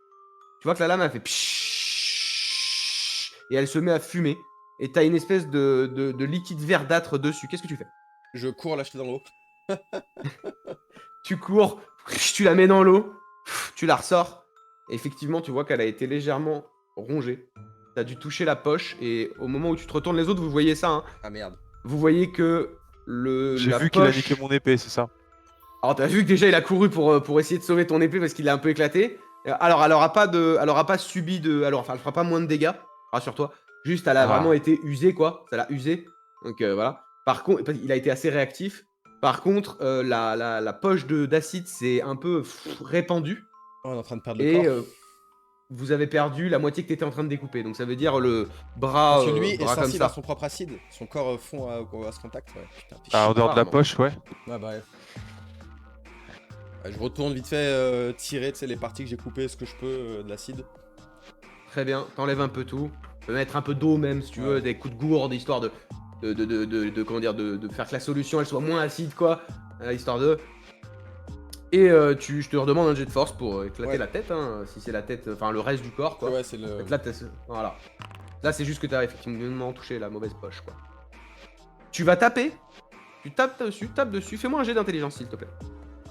tu vois que la lame elle fait pshhh, et elle se met à fumer. Et t'as une espèce de liquide verdâtre dessus. Qu'est-ce que tu fais? Je cours l'acheter dans l'eau. Tu cours, tu la mets dans l'eau, tu la ressors. Et effectivement, tu vois qu'elle a été légèrement rongée. T'as dû toucher la poche. Et au moment où tu te retournes les autres, vous voyez ça. Hein, Ah merde. vous voyez que J'ai la vu qu'il a poche... niqué mon épée, c'est ça. Alors t'as vu que déjà il a couru pour essayer de sauver ton épée parce qu'il l'a un peu éclaté. Alors elle aura pas subi de... Alors enfin elle fera pas moins de dégâts, rassure-toi. Juste elle a Ah. vraiment été usée quoi, ça l'a usée. Donc voilà. Par contre, il a été assez réactif. Par contre, la poche d'acide s'est un peu répandue. Oh, on est en train de perdre le Et corps. vous avez perdu la moitié que t'étais en train de découper. Donc ça veut dire le bras, Parce que lui est bras comme sensible à ça. son propre acide. Son corps fond à ce contact. Ouais, putain, fais Ah, en chier. dehors de la Apparemment. poche, ouais. Ouais, bah ouais. Ouais, je retourne vite fait tirer, tu sais, les parties que j'ai coupées, ce que je peux de l'acide. Très bien, t'enlèves un peu tout. Tu peux mettre un peu d'eau même si tu veux, Ouais. des coups de gourde, histoire comment dire, de faire que la solution elle soit moins acide quoi. Histoire de. Et je te redemande un jet de force pour éclater Ouais. la tête, hein, si c'est la tête, enfin le reste du corps quoi. Ouais, c'est le. Donc là, voilà. Là c'est juste que t'as effectivement touché la mauvaise poche quoi. Tu vas taper, tu tapes dessus, fais-moi un jet d'intelligence s'il te plaît.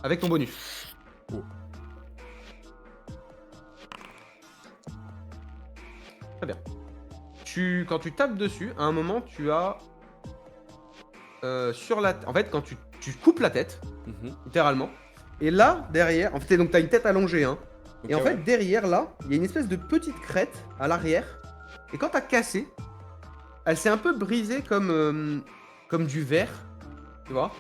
Avec ton bonus. Oh. Très bien. Quand tu tapes dessus, à un moment, tu as en fait, quand tu coupes la tête, Mhm. littéralement, et là, derrière, en fait, donc t'as une tête allongée, hein, Ok, et en fait, ouais. derrière, là, il y a une espèce de petite crête à l'arrière, et quand t'as cassé, elle s'est un peu brisée comme du verre, tu vois,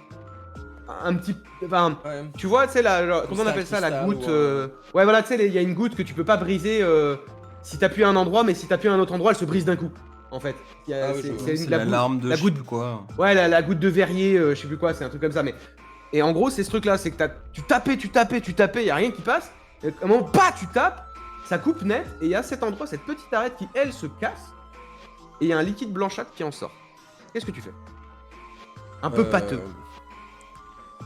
un petit, enfin, Ouais. tu vois, tu sais, comment on un appelle ça, la cristal goutte, ou ouais, voilà, tu sais, il y a une goutte que tu peux pas briser si t'appuies à un endroit, mais si t'appuies à un autre endroit, elle se brise d'un coup, en fait. Ah oui, je vois. C'est l'alarme de la je sais goutte plus quoi. Ouais, la goutte de verrier, je sais plus quoi, c'est un truc comme ça, mais... Et en gros, c'est ce truc-là, c'est que tu tapais, y a rien qui passe, et à un moment, bah, tu tapes, ça coupe net, et il y a cet endroit, cette petite arête qui, elle, se casse, et il y a un liquide blanchâtre qui en sort. Qu'est-ce que tu fais? Un peu pâteux.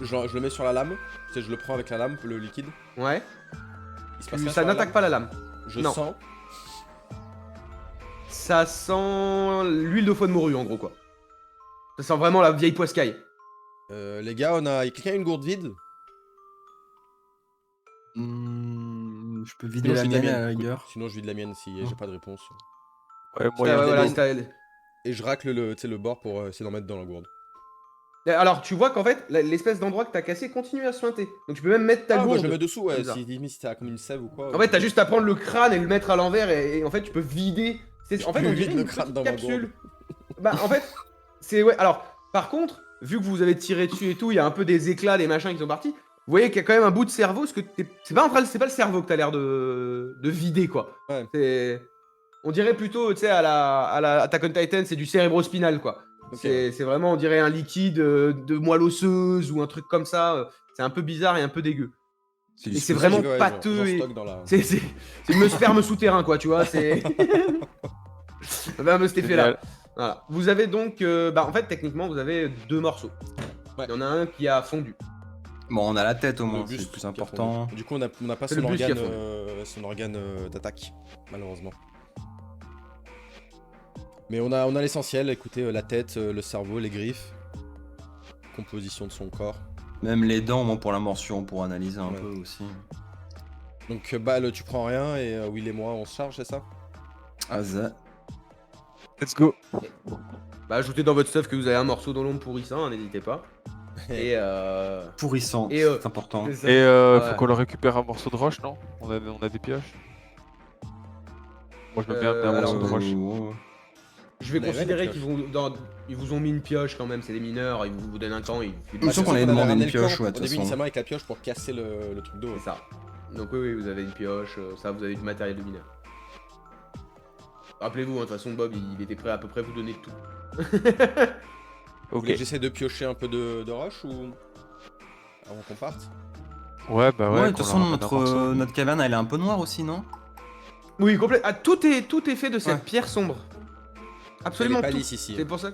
Je le mets sur la lame. Tu sais, je le prends avec la lame, le liquide. Ouais. Il se passe rien Ça sur la n'attaque lame. pas la lame. Je non. sens. Ça sent l'huile de foie de morue, en gros, quoi. Ça sent vraiment la vieille poiscaille. Les gars, quelqu'un a une gourde vide? Je peux vider Sinon, je la vide mienne à la Écoute, rigueur. sinon, je vide la mienne si j'ai pas de réponse. Ouais, moi, Ouais, il y a voilà, des- Et je racle tu sais, le bord pour essayer d'en mettre dans la gourde. Alors, tu vois qu'en fait, l'espèce d'endroit que t'as cassé continue à suinter. Donc, tu peux même mettre ta Ah, moi gourde. je le mets dessous, ouais. Comme ça. Si t'as comme une sève ou quoi. En fait, t'as juste à prendre le crâne et le mettre à l'envers et en fait, tu peux vider. En fait, peux on dirait vider une le crâne petite dans ma capsule. Bah, en fait, c'est ouais. Alors, par contre, vu que vous avez tiré dessus et tout, il y a un peu des éclats, des machins qui sont partis. Vous voyez qu'il y a quand même un bout de cerveau, parce que c'est pas le cerveau que t'as l'air de vider quoi. Ouais. On dirait plutôt, tu sais, à la Attack on Titan, c'est du cérébrospinal quoi. Ok, C'est vraiment, on dirait un liquide de moelle osseuse ou un truc comme ça. C'est un peu bizarre et un peu dégueu. du Et c'est souci. vraiment Ouais, pâteux j'en et. stocke dans la. C'est le sperme souterrain, quoi, tu vois. C'est. Vraiment cet effet-là. Génial. Voilà. Vous avez donc. En fait, techniquement, vous avez deux morceaux. Ouais. Il y en a un qui a fondu. Bon, on a la tête au Le moins, buste c'est le plus qui a important. fondu. Du coup, on n'a pas C'est le buste qui a son organe d'attaque, malheureusement. Mais on a l'essentiel, écoutez, la tête, le cerveau, les griffes, composition de son corps. Même les dents, moi, pour la morsure, pour analyser un Ouais. peu aussi. Donc, Bal, tu prends rien et Will et moi, on se charge, c'est ça? Aza. Let's go. Bah, ajoutez dans votre stuff que vous avez un morceau dans l'ombre pourrissant, hein, n'hésitez pas. Et Pourrissante, Et, c'est important. c'est ça. Et Ouais. faut qu'on le récupère un morceau de roche, non on a des pioches. Moi, je veux bien amener un alors, morceau de roche. ouais. Je vais On avait considérer la qu'ils ils vous ont mis une pioche quand même, c'est des mineurs, ils vous donnent un camp, ils Il me semble qu'on avait demandé une pioche, ouais, Au de toute début, façon. initialement, avec la pioche pour casser le truc d'eau. C'est ça. Donc oui, vous avez une pioche, ça, vous avez du matériel de mineur. Rappelez-vous, hein, de toute façon, Bob, il était prêt à peu près à vous donner tout. Vous Ok. voulez que j'essaie de piocher un peu de roche ou. Avant qu'on parte? Ouais, bah ouais. Ouais, de toute qu'on façon, leur ramène un morceau. notre caverne, elle est un peu noire aussi, non? Oui, complètement. Ah, tout est fait de cette Ouais. pierre sombre. Absolument Elle est pas tout. lisse ici. C'est pour ça.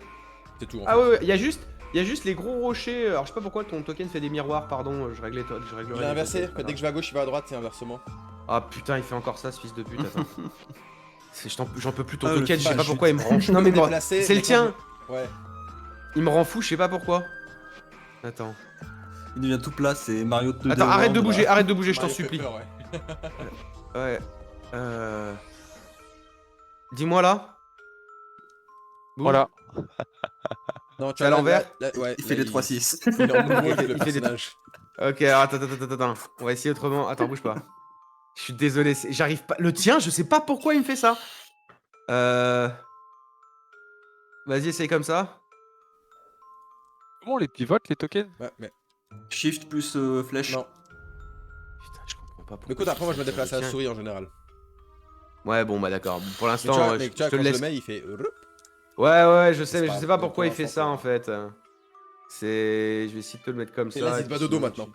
C'est tout. En Ah fait. ouais, il y a juste les gros rochers. Alors je sais pas pourquoi ton token fait des miroirs, pardon, je réglerai Il les est inversé. tokens, Dès que je vais à gauche, il va à droite, c'est inversement. Ah putain, il fait encore ça ce fils de pute, attends. J'en peux plus ton Ah, le token, je sais pas fâche. pourquoi il me rend. Non mais moi, Déplacé, c'est le mais quand tien. Ouais. Il me rend fou, je sais pas pourquoi. Attends. Il devient tout plat, c'est Mario 2D. Attends, arrête de World. bouger, je t'en Mario fait supplie. peur, ouais. Ouais. Dis-moi là. Boum. Voilà. Non, tu C'est à vois, l'envers ouais, Il fait là, des 3-6. Il est en mouvement, Il fait le des- personnage. Ok, alors attends. On va essayer autrement. Attends, bouge pas. Je suis désolé, j'arrive pas. Le tien, je sais pas pourquoi il me fait ça. Vas-y, essaye comme ça. Comment on les pivote, les tokens? Ouais, mais. Shift plus flèche. Non. Putain, je comprends pas pourquoi. Mais écoute, après, moi, je me il fait déplace ça. à la souris en général. Ouais, bon, bah d'accord. Pour Mais tu l'instant, vois, je mais tu vois, te quand le je laisse. le mets, il fait. Ouais, je sais, C'est mais pas je sais pas grave, pourquoi il pour fait l'instant, ça en fait. C'est. Je vais essayer de te le mettre comme ça. Et là, et c'est puis pas dodo sinon, maintenant.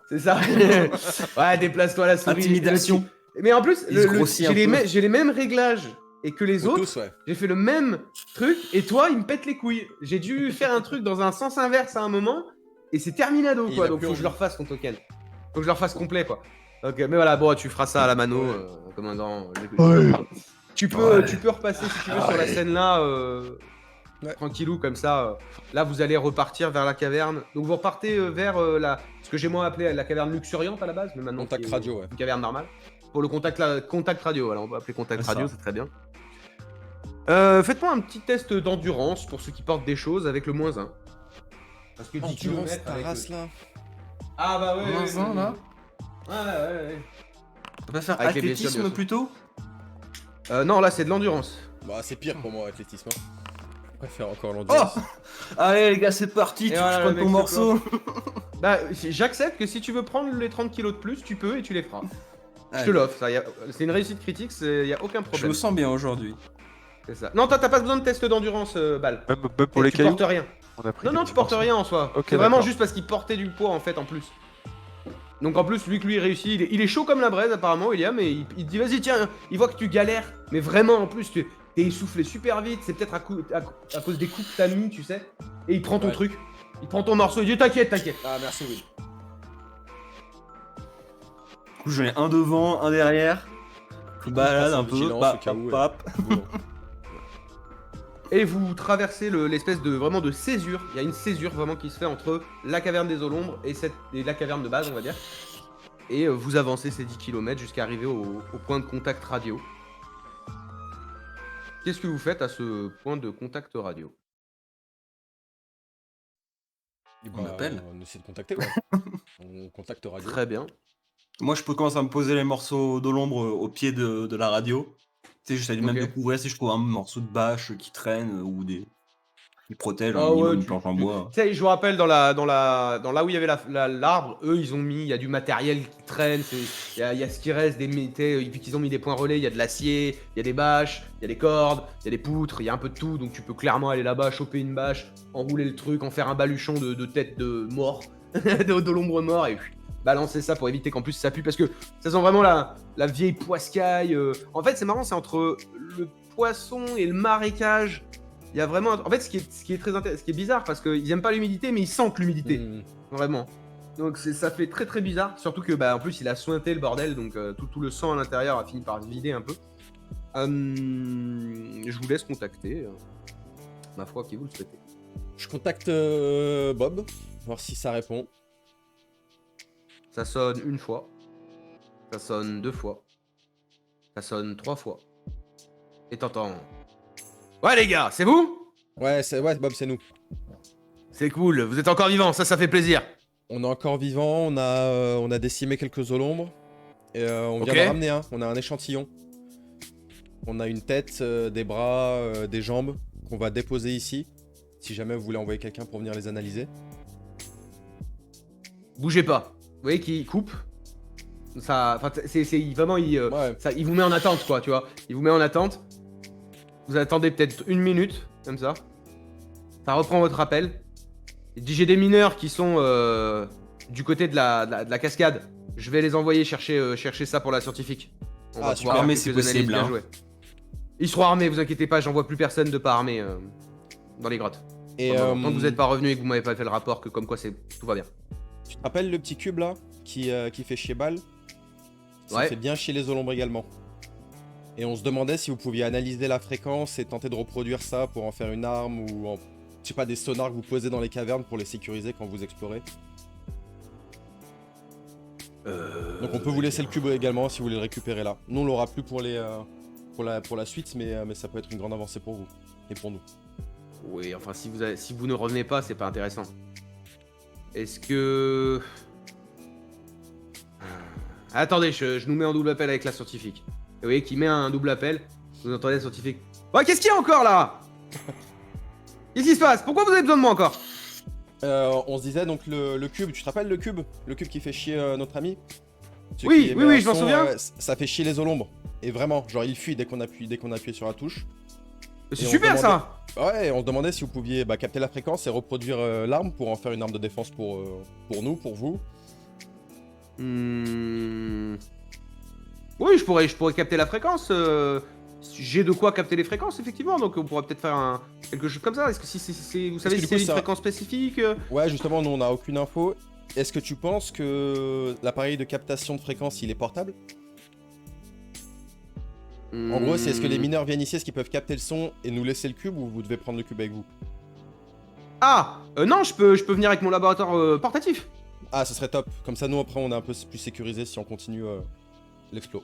C'est ça. Ouais, déplace-toi la souris. Intimidation. Mais en plus, Il se grossit un peu. j'ai les mêmes réglages et que les Pour autres. tous, ouais. J'ai fait le même truc et toi, il me pète les couilles. J'ai dû faire un truc dans un sens inverse à un moment et c'est terminado Et quoi. il a Donc plus faut que je le envie. refasse ton token. Faut que je le refasse complet quoi. Ok, mais voilà, bon, tu feras ça à la mano, Ouais. commandant. Ouais. Tu peux repasser si tu veux sur la scène là, Ouais. tranquillou comme ça. Là, vous allez repartir vers la caverne. Donc vous repartez vers ce que j'ai moi appelé la caverne luxuriante à la base, mais maintenant Contact qui est radio, ouais. une caverne normale. Pour le contact radio, voilà, on va appeler contact C'est radio, ça. c'est très bien. Faites-moi un petit test d'endurance pour ceux qui portent des choses avec le -1. Parce que 10 Endurance, km ta avec race là. Ah bah ouais, -1 là. Ouais. On va faire Avec les blessures, athlétisme bien sûr. plutôt. Non, là c'est de l'endurance. Bah, c'est pire pour moi, athlétisme. hein. Je préfère encore l'endurance. Allez les gars, c'est parti. Et Tu voilà, prends le mec ton se morceau. Bah, j'accepte que si tu veux prendre les 30 kilos de plus, tu peux et tu les feras. Je te Allez. l'offre, ça. C'est une réussite critique, y a aucun Je problème. me sens bien aujourd'hui. C'est ça. Non, t'as pas besoin de test d'endurance, Bal. Même pour les Tu cailloux, portes rien. on a pris Non, des tu petits portes morceaux. rien en soi. Ok, c'est vraiment d'accord. juste parce qu'il portait du poids en fait en plus. Donc en plus, lui que lui réussit, il est chaud comme la braise apparemment, William, et il te dit vas-y, tiens, il voit que tu galères, mais vraiment en plus, t'es essoufflé super vite, c'est peut-être à cause des coups que t'as mis, tu sais, et il prend ton Ouais. truc, il prend ton morceau, il dit t'inquiète. Ah, merci, Will. Du coup, j'en ai un devant, un derrière. Je balade un peu. Vigilance, Bah, au cas où, hop, hop. Bon. Et vous traversez l'espèce de vraiment de césure. Il y a une césure vraiment qui se fait entre la caverne des eaux l'ombre et la caverne de base, on va dire. Et vous avancez ces 10 km jusqu'à arriver au point de contact radio. Qu'est-ce que vous faites à ce point de contact radio? On appelle. On essaie de contacter, ouais. On contacte radio. Très bien. Moi, je peux commencer à me poser les morceaux de l'ombre au pied de la radio. Tu sais, j'essaie même Ok. de couvrir si je trouve un morceau de bâche qui traîne ou des. Qui protège Ah un minimum ouais, une planche en bois. Tu sais, je vous rappelle, dans là où il y avait l'arbre, eux, ils ont mis, il y a du matériel qui traîne, il y a ce qui reste, vu qu'ils ont mis des points relais, il y a de l'acier, il y a des bâches, il y a des cordes, il y a des poutres, il y a un peu de tout, donc tu peux clairement aller là-bas, choper une bâche, enrouler le truc, en faire un baluchon de tête de mort, de l'ombre mort, et puis balancer ça pour éviter qu'en plus ça pue, parce que ça sent vraiment la vieille poiscaille. En fait, c'est marrant, c'est entre le poisson et le marécage. Il y a vraiment. En fait, ce qui est très ce qui est bizarre, parce qu'ils aiment pas l'humidité, mais ils sentent l'humidité. Hmm. Vraiment. Donc ça fait très très bizarre. Surtout que, bah, en plus, il a sointé le bordel, donc tout le sang à l'intérieur a fini par se vider un peu. Je vous laisse contacter. Ma foi, qui vous le souhaitez. Je contacte Bob, voir si ça répond. Ça sonne une fois. Ça sonne 2 fois. Ça sonne 3 fois. Et t'entends. Ouais, les gars, c'est vous? Ouais, Bob, c'est nous. C'est cool, vous êtes encore vivants, ça fait plaisir. On est encore vivant, on a décimé quelques olombres. Et on vient Ok. d'en ramener un, on a un échantillon. On a une tête, des bras, des jambes qu'on va déposer ici. Si jamais vous voulez envoyer quelqu'un pour venir les analyser. Bougez pas. Vous voyez qu'il coupe. Ça, enfin, vraiment, Ouais. il vous met en attente, quoi, tu vois. Il vous met en attente. Vous attendez peut-être 1 minute, comme ça. Ça reprend votre appel. Il dit j'ai des mineurs qui sont du côté de la cascade. Je vais les envoyer chercher ça pour la scientifique. On Ah, va super. pouvoir faire Armés, quelques c'est analyses possible, bien hein. jouées. Ils seront armés, vous inquiétez pas, j'envoie plus personne de pas armé dans les grottes. Et Tant que vous n'êtes pas revenu et que vous m'avez pas fait le rapport, que comme quoi tout va bien. tu te rappelles le petit cube là qui fait chier balle? Ça Ouais. fait bien chier les Olombres également. Et on se demandait si vous pouviez analyser la fréquence et tenter de reproduire ça pour en faire une arme ou je sais pas, des sonars que vous posez dans les cavernes pour les sécuriser quand vous explorez. Donc on peut vous laisser le cube également si vous voulez le récupérer là. Nous on l'aura plus pour la suite, mais ça peut être une grande avancée pour vous et pour nous. Oui, enfin, si vous ne revenez pas, c'est pas intéressant. Est-ce que... Attendez, je nous mets en double appel avec la scientifique. Vous voyez qu'il met un double appel. Vous entendez la scientifique. Oh, qu'est-ce qu'il y a encore là? Qu'est-ce qui se passe? Pourquoi vous avez besoin de moi encore? On se disait donc le cube, tu te rappelles le cube? Le cube qui fait chier notre ami? Celui Oui, qui oui, émet oui, un je m'en son, souviens. ça fait chier les Olombres. Et vraiment, genre il fuit dès qu'on appuie sur la touche. C'est Et on super demandait- ça. Ouais, on se demandait si vous pouviez capter la fréquence et reproduire l'arme pour en faire une arme de défense pour nous, pour vous. Oui, je pourrais capter la fréquence. J'ai de quoi capter les fréquences, effectivement. Donc on pourrait peut-être faire quelque chose comme ça. Est-ce que vous savez que si du c'est coup, une ça- fréquence spécifique Ouais, justement, nous on n'a aucune info. Est-ce que tu penses que l'appareil de captation de fréquence il est portable? En gros, c'est est-ce que les mineurs viennent ici, est-ce qu'ils peuvent capter le son et nous laisser le cube ou vous devez prendre le cube avec vous? Ah non, je peux venir avec mon laboratoire portatif. Ah, ce serait top. Comme ça, nous après on est un peu plus sécurisé si on continue l'explo.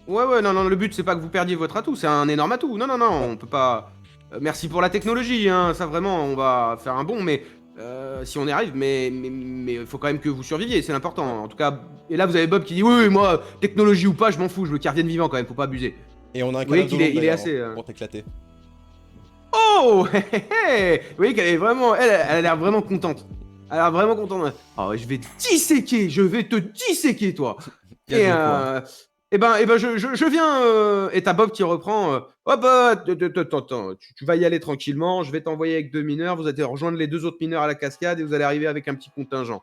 Ouais, non, le but c'est pas que vous perdiez votre atout, c'est un énorme atout. Non, on peut pas. Merci pour la technologie, hein, ça vraiment, on va faire un bond, mais si on y arrive, mais il faut quand même que vous surviviez, c'est l'important. En tout cas, et là vous avez Bob qui dit oui, moi, technologie ou pas, je m'en fous, je veux qu'il revienne vivant quand même, faut pas abuser. Et on a un Vous voyez cadavre qu'il de est- il est d'ailleurs, assez, pour t'éclater. Oh Vous voyez qu'elle est vraiment, elle a l'air vraiment contente. Elle a l'air vraiment contente. Ah ouais, je vais te disséquer, toi. Il y a de quoi. Et ben, je viens. Et t'as Bob qui reprend. Hop, attends, tu vas y aller tranquillement. Je vais t'envoyer avec 2 mineurs. Vous allez rejoindre les 2 autres mineurs à la cascade et vous allez arriver avec un petit contingent.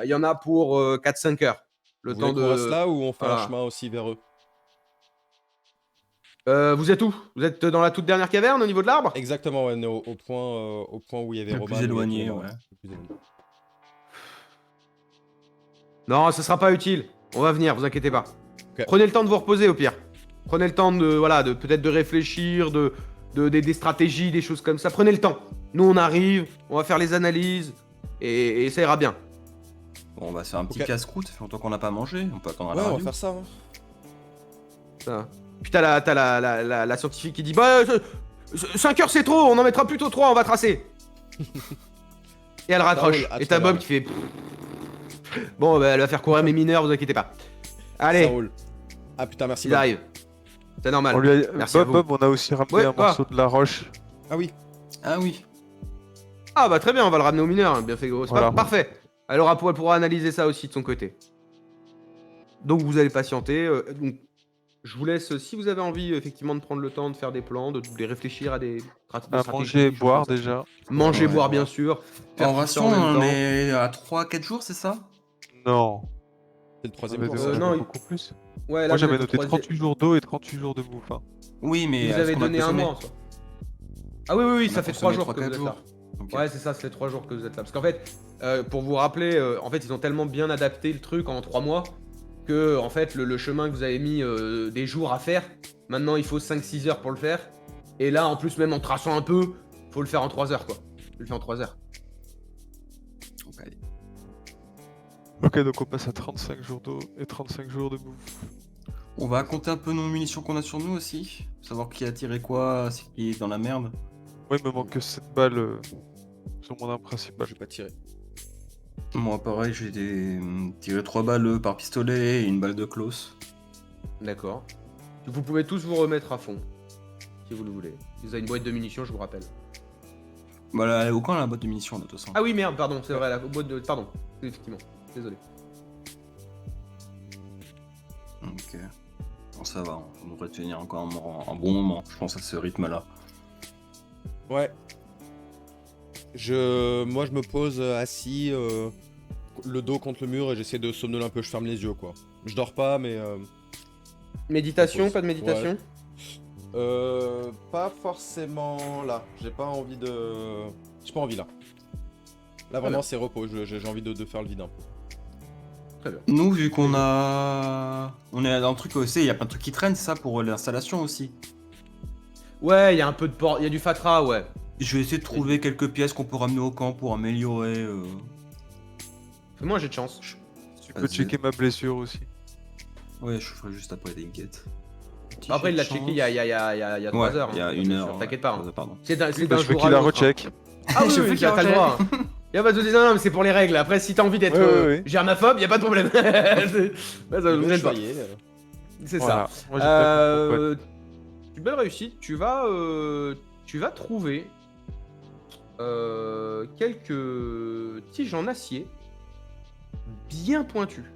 Il y en a pour 4-5 heures. Le Vous temps voulez qu'on reste de. là ou on fait un Voilà. chemin aussi vers eux? Vous êtes où? Vous êtes dans la toute dernière caverne au niveau de l'arbre? Exactement, ouais, on est au point où il y avait Le Roman. plus et éloigné, tout, ouais. le plus éloigné. Non, ce sera pas utile. On va venir, vous inquiétez pas. Ok. Prenez le temps de vous reposer au pire. Prenez le temps de peut-être de réfléchir, des stratégies, des choses comme ça. Prenez le temps. Nous on arrive, on va faire les analyses et ça ira bien. Bon, on va se faire un petit Ok. casse-croûte, ça fait longtemps qu'on n'a pas mangé, on peut attendre à Ouais, la on va radio. faire ça. Hein. Ça. Puis t'as la scientifique qui dit bah 5 heures c'est trop, on en mettra plutôt 3, on va tracer. Et elle raccroche. roule, à Et tout t'as à Bob l'heure. qui fait. Bon, bah, elle va faire courir mes mineurs, vous inquiétez pas. Ça Allez, roule. Ah putain, merci. ils Bob. arrivent. C'est normal. On lui a... Merci à Bob, vous. on a aussi ramené Ouais, un morceau de la roche. Ah oui. Ah oui. Ah bah très bien, on va le ramener aux mineurs, hein, bien fait gros. C'est Voilà. parfait. Elle pourra analyser ça aussi de son côté. Donc vous allez patienter. Donc je vous laisse, si vous avez envie effectivement de prendre le temps de faire des plans, de réfléchir à des À stratégies, manger et des choses boire comme ça. déjà. Manger, Ouais. boire bien sûr. Faire En tout ça ration, en même on temps. est à 3-4 jours, c'est ça? Non. C'est le On troisième avait jour. on avait non, beaucoup plus. Ouais, là, Moi vous j'avais êtes au noté troisième- 38 jours d'eau et 38 jours de bouffe. Hein. Oui, mais Vous est-ce avez qu'on a donné un consommé? mois. Ça. Ah oui, On ça a fait consommé 3 jours que 3-4 vous êtes là. Ok. Ouais, c'est ça, ça fait 3 jours que vous êtes là. Parce qu'en fait, pour vous rappeler, en fait, ils ont tellement bien adapté le truc en 3 mois que, en fait, le chemin que vous avez mis des jours à faire, maintenant il faut 5-6 heures pour le faire. Et là, en plus, même en traçant un peu, faut le faire en 3 heures, quoi. Je le fais en 3 heures. Donc, allez. Ok, donc on passe à 35 jours d'eau et 35 jours de bouffe. On va compter un peu nos munitions qu'on a sur nous aussi. Savoir qui a tiré quoi, c'est qui est dans la merde. Ouais, il me manque que 7 balles sur mon arme principale. Je vais pas tirer. Moi, pareil, j'ai tiré 3 balles par pistolet et une balle de close. D'accord. Vous pouvez tous vous remettre à fond, si vous le voulez. Vous avez une boîte de munitions, je vous rappelle. Voilà, elle est au coin la boîte de munitions, de toute façon. Ah oui, merde, pardon, c'est vrai, la boîte de... Pardon, effectivement, désolé. Donc, bon, ça va, on devrait tenir encore un bon moment, je pense, à ce rythme-là. Ouais. Moi, je me pose assis, le dos contre le mur et j'essaie de somnoler un peu. Je ferme les yeux, quoi. Je dors pas, mais Méditation, Repose. pas de méditation? Pas forcément là. J'ai pas envie de. J'ai pas envie là. Là vraiment bien. c'est repos. J'ai envie de faire le vide un peu. Très bien. Nous, vu qu'on a. On est dans le truc aussi, il y a plein de trucs qui traînent, c'est ça, pour l'installation aussi. Ouais, il y a un peu de il y a du fatras, ouais. Je vais essayer de trouver quelques pièces qu'on peut ramener au camp pour améliorer. Fais-moi un jet de chance. Tu peux Vas-y. checker ma blessure aussi. Ouais, je ferai juste après, t'inquiète. Petit Après, il jet l'a de checké il y a, chance. 3 Ouais, heures. il y a hein, une bien heure. sûr, t'inquiète pas. hein. Pardon. C'est d'un Oui, bah, je veux jour qu'il à la l'autre, hein. recheck. Ah oui, Je oui, veux qu'il t'as le droit. Y'a pas de soucis, non, mais c'est pour les règles. Après, si t'as envie d'être Ouais. germaphobe, y'a pas de problème. Ouais, ça Il me veut gêne pas. choyer, C'est Voilà. ça. Moi, j'ai pas compris pourquoi. Tu belle réussite. Tu vas trouver quelques tiges en acier bien pointues.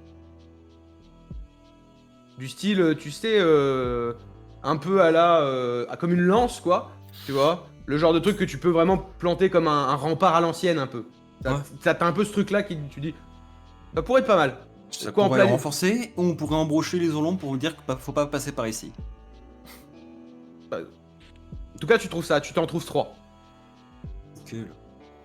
Du style, tu sais, un peu à la, comme une lance, quoi. Tu vois, le genre de truc que tu peux vraiment planter comme un rempart à l'ancienne, un peu. Ouais. T'as un peu ce truc-là qui, tu dis, ça pourrait être pas mal. Ça Quoi, en pourrait plein- renforcer, ou on pourrait embrocher les olons pour dire qu'il faut pas passer par ici. En tout cas, tu trouves ça, tu t'en trouves 3. Ok.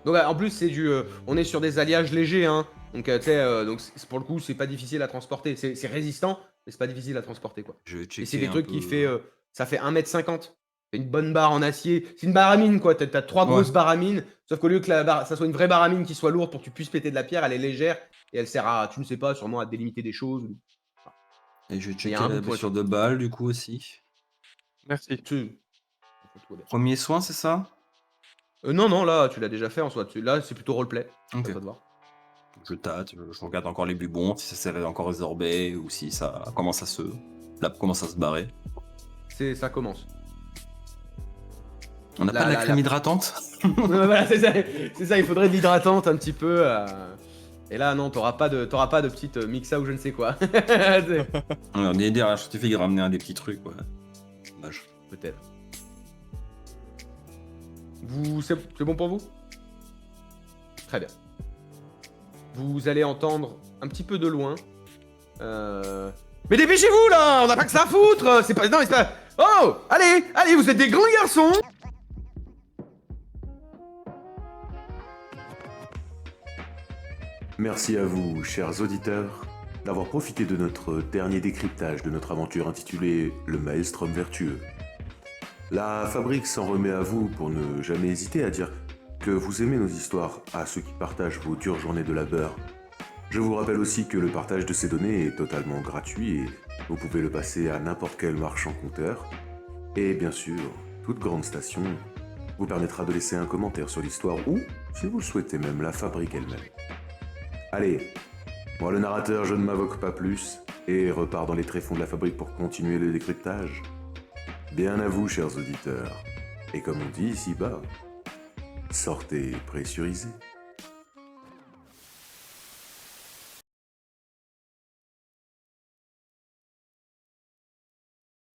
Donc en plus c'est du, on est sur des alliages légers, hein. Donc tu sais, donc pour le coup c'est pas difficile à transporter. C'est résistant, mais c'est pas difficile à transporter quoi. Je vais checker Et c'est des un trucs peu. qui fait, ça fait 1,50 m. C'est une bonne barre en acier. C'est une baramine quoi. T'as 3 Ouais. grosses baramines. Sauf qu'au lieu que ça soit une vraie baramine qui soit lourde pour que tu puisses péter de la pierre, elle est légère et elle sert à, tu ne sais pas, sûrement à délimiter des choses. Et je vais Il y checker a un la bout pour blessure de balle du coup aussi. Merci. Premier soin, c'est ça? Non non là tu l'as déjà fait en soi. Là c'est plutôt roleplay. Ok. À toi de voir. Je tâte, je regarde encore les bubons, si ça s'est encore résorbé ou si ça commence à se. Là, commence à se barrer. Ça commence. On n'a pas de la crème hydratante? Voilà, c'est ça, il faudrait de l'hydratante un petit peu. Et là, non, t'auras pas de petite mixa ou je ne sais quoi. C'est- On est derrière, je te fais ramener un des petits trucs, ouais. Dommage. Peut-être. C'est bon pour vous? Très bien. Vous allez entendre un petit peu de loin. Mais dépêchez-vous là, on n'a pas que ça à foutre. C'est pas, non, mais c'est pas. Oh, allez, vous êtes des grands garçons. Merci à vous, chers auditeurs, d'avoir profité de notre dernier décryptage de notre aventure intitulée Le Maelstrom vertueux. La fabrique s'en remet à vous pour ne jamais hésiter à dire que vous aimez nos histoires à ceux qui partagent vos dures journées de labeur. Je vous rappelle aussi que le partage de ces données est totalement gratuit et vous pouvez le passer à n'importe quel marchand compteur. Et bien sûr, toute grande station vous permettra de laisser un commentaire sur l'histoire ou, si vous le souhaitez même, la fabrique elle-même. Allez, moi le narrateur, je ne m'invoque pas plus et repars dans les tréfonds de la fabrique pour continuer le décryptage. Bien à vous, chers auditeurs. Et comme on dit ici-bas, sortez pressurisés.